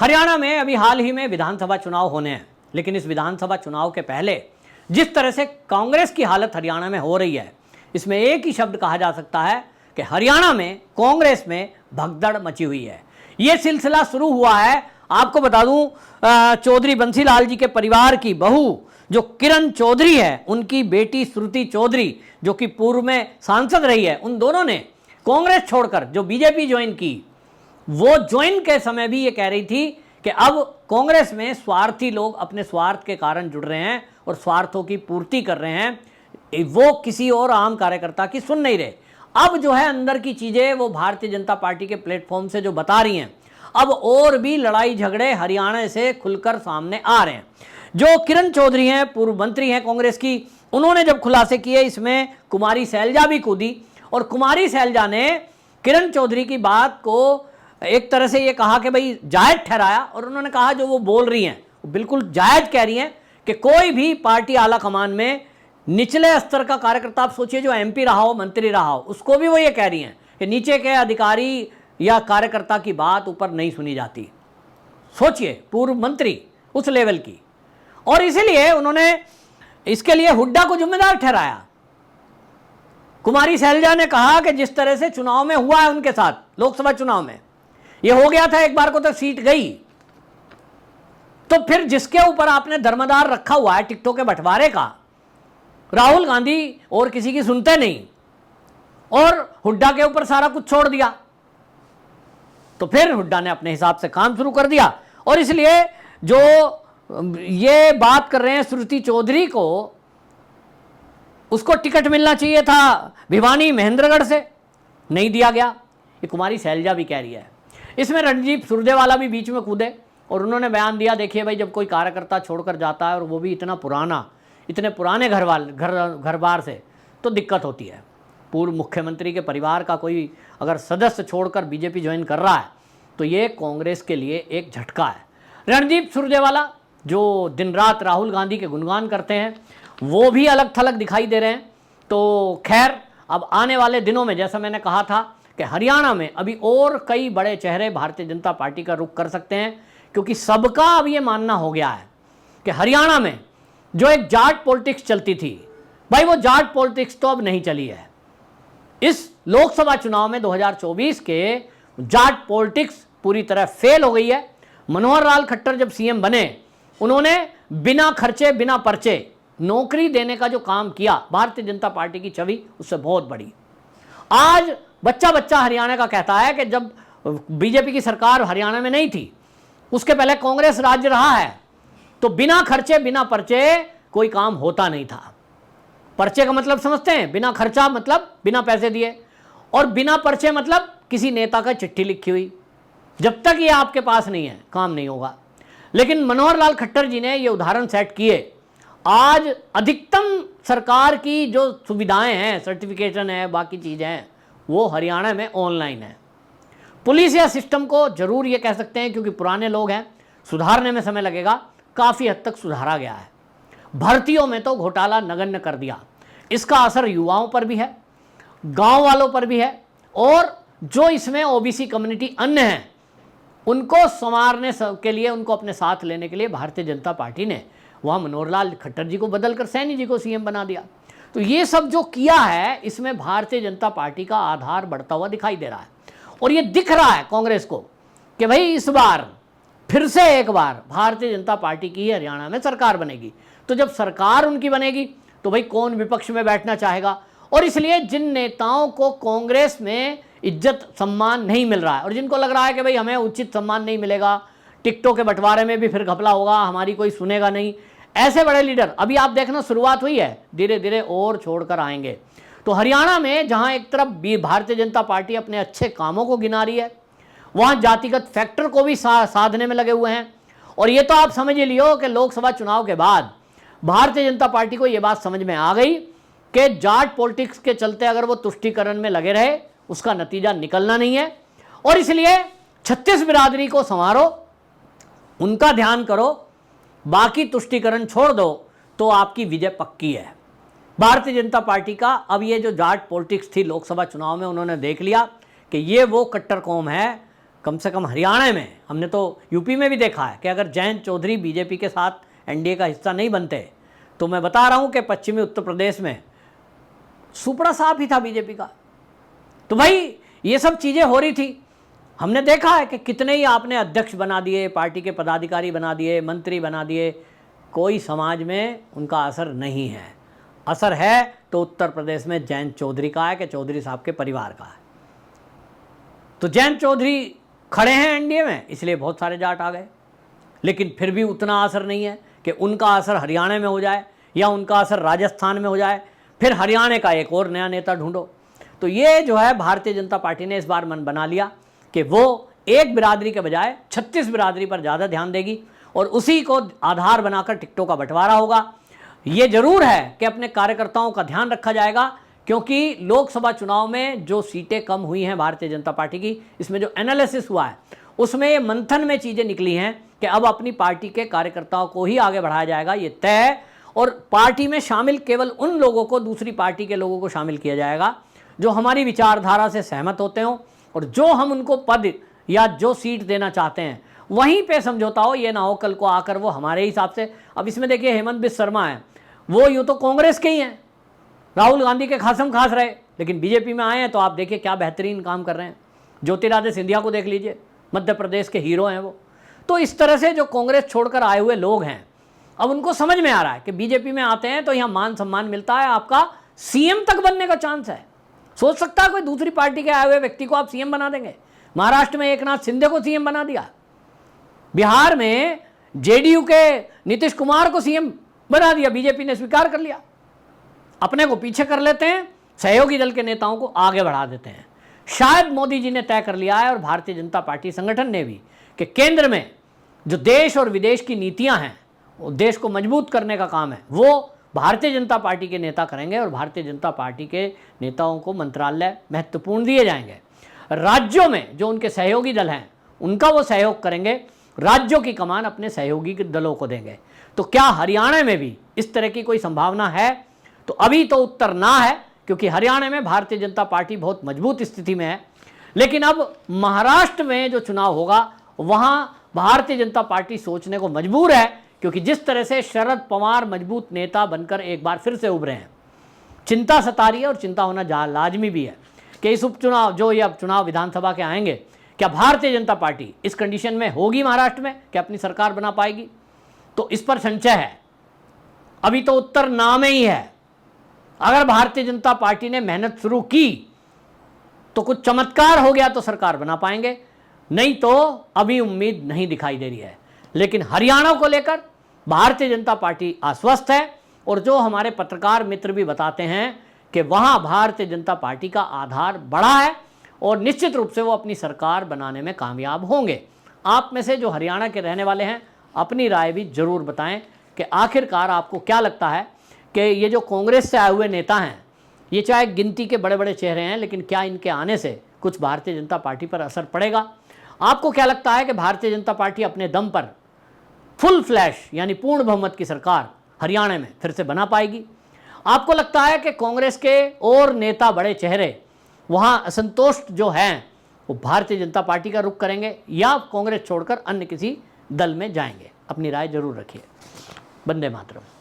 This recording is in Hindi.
हरियाणा में अभी हाल ही में विधानसभा चुनाव होने हैं, लेकिन इस विधानसभा चुनाव के पहले जिस तरह से कांग्रेस की हालत हरियाणा में हो रही है, इसमें एक ही शब्द कहा जा सकता है कि हरियाणा में कांग्रेस में भगदड़ मची हुई है। यह सिलसिला शुरू हुआ है, आपको बता दूं, चौधरी बंसीलाल जी के परिवार की बहू जो किरण चौधरी है, उनकी बेटी श्रुति चौधरी जो कि पूर्व में सांसद रही है, उन दोनों ने कांग्रेस छोड़कर जो बीजेपी ज्वाइन की, वो ज्वाइन के समय भी ये कह रही थी कि अब कांग्रेस में स्वार्थी लोग अपने स्वार्थ के कारण जुड़ रहे हैं और स्वार्थों की पूर्ति कर रहे हैं, वो किसी और आम कार्यकर्ता की सुन नहीं रहे। अब जो है अंदर की चीजें वो भारतीय जनता पार्टी के प्लेटफॉर्म से जो बता रही हैं, अब और भी लड़ाई झगड़े हरियाणा से खुलकर सामने आ रहे हैं। जो किरण चौधरी हैं, पूर्व मंत्री हैं कांग्रेस की, उन्होंने जब खुलासे किए, इसमें कुमारी शैलजा भी कूदी और कुमारी शैलजा ने किरण चौधरी की बात को एक तरह से ये कहा कि भाई जायज ठहराया, और उन्होंने कहा जो वो बोल रही हैं वो बिल्कुल जायज कह रही हैं कि कोई भी पार्टी आला कमान में निचले स्तर का कार्यकर्ता, आप सोचिए जो एमपी रहा हो, मंत्री रहा हो, उसको भी वो ये कह रही हैं कि नीचे के अधिकारी या कार्यकर्ता की बात ऊपर नहीं सुनी जाती। सोचिए, पूर्व मंत्री उस लेवल की, और इसीलिए उन्होंने इसके लिए हुड्डा को जिम्मेदार ठहराया। कुमारी शैलजा ने कहा कि जिस तरह से चुनाव में हुआ है उनके साथ, लोकसभा चुनाव में ये हो गया था, एक बार को तो सीट गई, तो फिर जिसके ऊपर आपने धर्मदार रखा हुआ है टिकटों के बंटवारे का, राहुल गांधी और किसी की सुनते नहीं, और हुड्डा के ऊपर सारा कुछ छोड़ दिया, तो फिर हुड्डा ने अपने हिसाब से काम शुरू कर दिया। और इसलिए जो ये बात कर रहे हैं श्रुति चौधरी को, उसको टिकट मिलना चाहिए था भिवानी महेंद्रगढ़ से, नहीं दिया गया, ये कुमारी शैलजा भी कह रही है। इसमें रणदीप सुरजेवाला भी बीच में कूदे और उन्होंने बयान दिया, देखिए भाई, जब कोई कार्यकर्ता छोड़कर जाता है और वो भी इतना पुराना, इतने पुराने घर बार से, तो दिक्कत होती है। पूर्व मुख्यमंत्री के परिवार का कोई अगर सदस्य छोड़कर बीजेपी ज्वाइन कर रहा है तो ये कांग्रेस के लिए एक झटका है। रणदीप सुरजेवाला जो दिन रात राहुल गांधी के गुणगान करते हैं, वो भी अलग थलग दिखाई दे रहे हैं। तो खैर, अब आने वाले दिनों में, जैसा मैंने कहा था कि हरियाणा में अभी और कई बड़े चेहरे भारतीय जनता पार्टी का रुख कर सकते हैं, क्योंकि सबका अब ये मानना हो गया है कि हरियाणा में जो एक जाट पॉलिटिक्स चलती थी, भाई वो जाट पॉलिटिक्स तो अब नहीं चली है। इस लोकसभा चुनाव में 2024 के जाट पॉलिटिक्स पूरी तरह फेल हो गई है। मनोहर लाल खट्टर जब सीएम बने, उन्होंने बिना खर्चे बिना पर्चे नौकरी देने का जो काम किया, भारतीय जनता पार्टी की छवि उससे बहुत बड़ी। आज बच्चा बच्चा हरियाणा का कहता है कि जब बीजेपी की सरकार हरियाणा में नहीं थी, उसके पहले कांग्रेस राज्य रहा है, तो बिना खर्चे बिना पर्चे कोई काम होता नहीं था। पर्चे का मतलब समझते हैं? बिना खर्चा मतलब बिना पैसे दिए, और बिना पर्चे मतलब किसी नेता का चिट्ठी लिखी हुई। जब तक ये आपके पास नहीं है, काम नहीं होगा। लेकिन मनोहर लाल खट्टर जी ने ये उदाहरण सेट किए। आज अधिकतम सरकार की जो सुविधाएं हैं, सर्टिफिकेशन है, बाकी चीजें हैं, वो हरियाणा में ऑनलाइन है। पुलिस या सिस्टम को जरूर ये कह सकते हैं, क्योंकि पुराने लोग हैं, सुधारने में समय लगेगा, काफ़ी हद तक सुधारा गया है। भर्तियों में तो घोटाला नगण्य कर दिया। इसका असर युवाओं पर भी है, गांव वालों पर भी है, और जो इसमें ओबीसी कम्युनिटी अन्य हैं, उनको संवारने के लिए, उनको अपने साथ लेने के लिए भारतीय जनता पार्टी ने वहाँ मनोहर लाल खट्टर जी को बदलकर सैनी जी को सीएम बना दिया। तो ये सब जो किया है, इसमें भारतीय जनता पार्टी का आधार बढ़ता हुआ दिखाई दे रहा है। और ये दिख रहा है कांग्रेस को कि भाई इस बार फिर से एक बार भारतीय जनता पार्टी की हरियाणा में सरकार बनेगी। तो जब सरकार उनकी बनेगी तो भाई कौन विपक्ष में बैठना चाहेगा। और इसलिए जिन नेताओं को कांग्रेस में इज्जत सम्मान नहीं मिल रहा है, और जिनको लग रहा है कि भाई हमें उचित सम्मान नहीं मिलेगा, टिकटों के बंटवारे में भी फिर घपला होगा, हमारी कोई सुनेगा नहीं, ऐसे बड़े लीडर अभी आप देखना शुरुआत हुई है, धीरे धीरे और छोड़कर आएंगे। तो हरियाणा में जहां एक तरफ भारतीय जनता पार्टी अपने अच्छे कामों को गिना रही है, वहां जातिगत फैक्टर को भी साधने में लगे हुए हैं। और ये तो आप समझ ही लियो कि लोकसभा चुनाव के बाद भारतीय जनता पार्टी को यह बात समझ में आ गई कि जाट पॉलिटिक्स के चलते अगर वो तुष्टीकरण में लगे रहे, उसका नतीजा निकलना नहीं है। और इसलिए 36 बिरादरी को संवारो, उनका ध्यान करो, बाकी तुष्टीकरण छोड़ दो, तो आपकी विजय पक्की है। भारतीय जनता पार्टी का अब ये जो जाट पॉलिटिक्स थी लोकसभा चुनाव में, उन्होंने देख लिया कि ये वो कट्टर कौम है कम से कम हरियाणा में, हमने तो यूपी में भी देखा है कि अगर जयंत चौधरी बीजेपी के साथ एनडीए का हिस्सा नहीं बनते तो मैं बता रहा हूं कि पश्चिमी उत्तर प्रदेश में सुपड़ा साफ ही था बीजेपी का। तो भाई ये सब चीज़ें हो रही थी। हमने देखा है कि कितने ही आपने अध्यक्ष बना दिए, पार्टी के पदाधिकारी बना दिए, मंत्री बना दिए, कोई समाज में उनका असर नहीं है। असर है तो उत्तर प्रदेश में जयंत चौधरी का है कि चौधरी साहब के परिवार का है। तो जयंत चौधरी खड़े हैं एनडीए में, इसलिए बहुत सारे जाट आ गए, लेकिन फिर भी उतना असर नहीं है कि उनका असर हरियाणा में हो जाए या उनका असर राजस्थान में हो जाए, फिर हरियाणा का एक और नया नेता ढूंढो। तो ये जो है भारतीय जनता पार्टी ने इस बार मन बना लिया कि वो एक बिरादरी के बजाय 36 बिरादरी पर ज़्यादा ध्यान देगी और उसी को आधार बनाकर टिकटों का बंटवारा होगा। ये जरूर है कि अपने कार्यकर्ताओं का ध्यान रखा जाएगा, क्योंकि लोकसभा चुनाव में जो सीटें कम हुई हैं भारतीय जनता पार्टी की, इसमें जो एनालिसिस हुआ है उसमें ये मंथन में चीज़ें निकली हैं कि अब अपनी पार्टी के कार्यकर्ताओं को ही आगे बढ़ाया जाएगा, ये तय है। और पार्टी में शामिल केवल उन लोगों को, दूसरी पार्टी के लोगों को शामिल किया जाएगा जो हमारी विचारधारा से सहमत होते हों और जो हम उनको पद या जो सीट देना चाहते हैं वहीं पे समझौता हो। ये ना हो कल को आकर वो हमारे हिसाब से, अब इसमें देखिए हेमंत बिस्वा शर्मा है, वो यूँ तो कांग्रेस के ही हैं, राहुल गांधी के खासम खास रहे, लेकिन बीजेपी में आए हैं तो आप देखिए क्या बेहतरीन काम कर रहे हैं। ज्योतिरादित्य सिंधिया को देख लीजिए, मध्य प्रदेश के हीरो हैं वो। तो इस तरह से जो कांग्रेस छोड़कर आए हुए लोग हैं, अब उनको समझ में आ रहा है कि बीजेपी में आते हैं तो यहाँ मान सम्मान मिलता है, आपका सीएम तक बनने का चांस है। सोच सकता है कोई दूसरी पार्टी के आए हुए व्यक्ति को आप सीएम बना देंगे। महाराष्ट्र में एकनाथ शिंदे को सीएम बना दिया, बिहार में जेडीयू के नीतीश कुमार को सीएम बना दिया, बीजेपी ने स्वीकार कर लिया। अपने को पीछे कर लेते हैं, सहयोगी दल के नेताओं को आगे बढ़ा देते हैं। शायद मोदी जी ने तय कर लिया है और भारतीय जनता पार्टी संगठन ने भी कि केंद्र में जो देश और विदेश की नीतियां हैं, वो देश को मजबूत करने का काम है, वो भारतीय जनता पार्टी के नेता करेंगे और भारतीय जनता पार्टी के नेताओं को मंत्रालय महत्वपूर्ण दिए जाएंगे। राज्यों में जो उनके सहयोगी दल हैं उनका वो सहयोग करेंगे, राज्यों की कमान अपने सहयोगी दलों को देंगे। तो क्या हरियाणा में भी इस तरह की कोई संभावना है? तो अभी तो उत्तर ना है, क्योंकि हरियाणा में भारतीय जनता पार्टी बहुत मजबूत स्थिति में है। लेकिन अब महाराष्ट्र में जो चुनाव होगा वहां भारतीय जनता पार्टी सोचने को मजबूर है, क्योंकि जिस तरह से शरद पवार मजबूत नेता बनकर एक बार फिर से उभरे हैं, चिंता सता रही है और चिंता होना लाजमी भी है कि इस उपचुनाव, जो ये अब चुनाव विधानसभा के आएंगे, क्या भारतीय जनता पार्टी इस कंडीशन में होगी महाराष्ट्र में, क्या अपनी सरकार बना पाएगी? तो इस पर संशय है। अभी तो उत्तर ना में ही है। अगर भारतीय जनता पार्टी ने मेहनत शुरू की तो कुछ चमत्कार हो गया तो सरकार बना पाएंगे, नहीं तो अभी उम्मीद नहीं दिखाई दे रही है। लेकिन हरियाणा को लेकर भारतीय जनता पार्टी आश्वस्त है और जो हमारे पत्रकार मित्र भी बताते हैं कि वहां भारतीय जनता पार्टी का आधार बढ़ा है और निश्चित रूप से वो अपनी सरकार बनाने में कामयाब होंगे। आप में से जो हरियाणा के रहने वाले हैं अपनी राय भी जरूर बताएं कि आखिरकार आपको क्या लगता है कि ये जो कांग्रेस से आए हुए नेता हैं, ये चाहे गिनती के बड़े बड़े चेहरे हैं, लेकिन क्या इनके आने से कुछ भारतीय जनता पार्टी पर असर पड़ेगा? आपको क्या लगता है कि भारतीय जनता पार्टी अपने दम पर फुल फ्लैश यानी पूर्ण बहुमत की सरकार हरियाणा में फिर से बना पाएगी? आपको लगता है कि कांग्रेस के और नेता, बड़े चेहरे वहां असंतोष जो हैं वो भारतीय जनता पार्टी का रुख करेंगे या कांग्रेस छोड़कर अन्य किसी दल में जाएंगे? अपनी राय जरूर रखिए। वंदे मातरम।